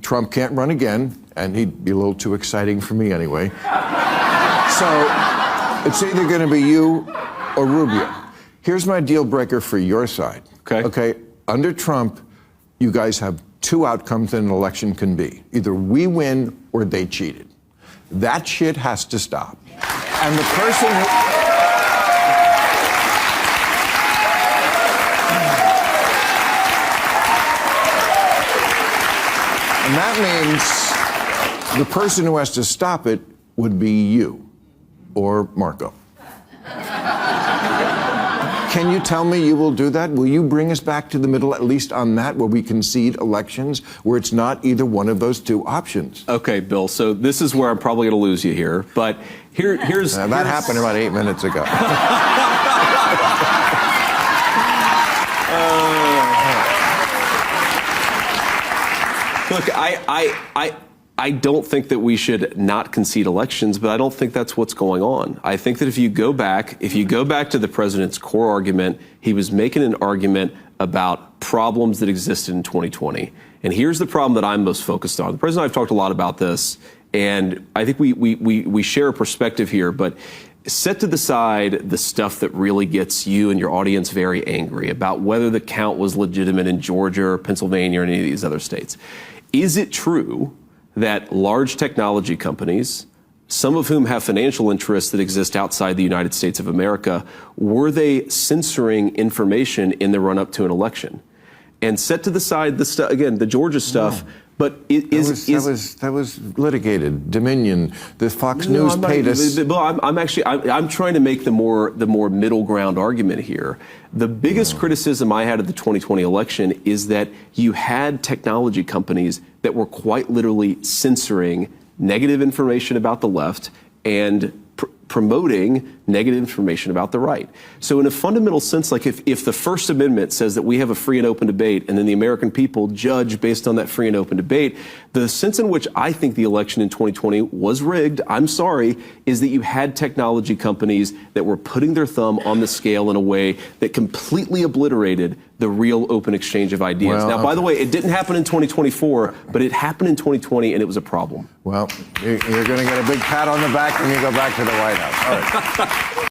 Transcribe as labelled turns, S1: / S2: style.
S1: Trump can't run again, and he'd be a little too exciting for me anyway. So it's either going to be you or Rubio. Here's my deal breaker for your side. Okay. Under Trump, you guys have two outcomes that an election can be. Either we win or they cheated. That shit has to stop. And the person who... And that means the person who has to stop it would be you or Marco. Can you tell me you will do that? Will you bring us back to the middle, at least on that, where we concede elections, where it's not either one of those two options?
S2: Okay, Bill, so this is where I'm probably going to lose you here, but here's...
S1: That happened about 8 minutes ago.
S2: Look, I don't think that we should not concede elections, but I don't think that's what's going on. I think that if you go back to the president's core argument, he was making an argument about problems that existed in 2020. And here's the problem that I'm most focused on. The president and I have talked a lot about this, and I think we share a perspective here, but set to the side the stuff that really gets you and your audience very angry about whether the count was legitimate in Georgia or Pennsylvania or any of these other states. Is it true that large technology companies, some of whom have financial interests that exist outside the United States of America, were they censoring information in the run-up to an election? And set to the side the stuff, again, the Georgia stuff, but
S1: that was litigated. Dominion, the Fox News paid us.
S2: Bill, I'm trying to make the more middle ground argument here. The biggest criticism I had of the 2020 election is that you had technology companies that were quite literally censoring negative information about the left and promoting negative information about the right. So in a fundamental sense, like if the First Amendment says that we have a free and open debate and then the American people judge based on that free and open debate, the sense in which I think the election in 2020 was rigged, I'm sorry, is that you had technology companies that were putting their thumb on the scale in a way that completely obliterated the real open exchange of ideas. Well, now, by the way, it didn't happen in 2024, but it happened in 2020 and it was a problem.
S1: Well, you're going to get a big pat on the back when you go back to the White House. All right.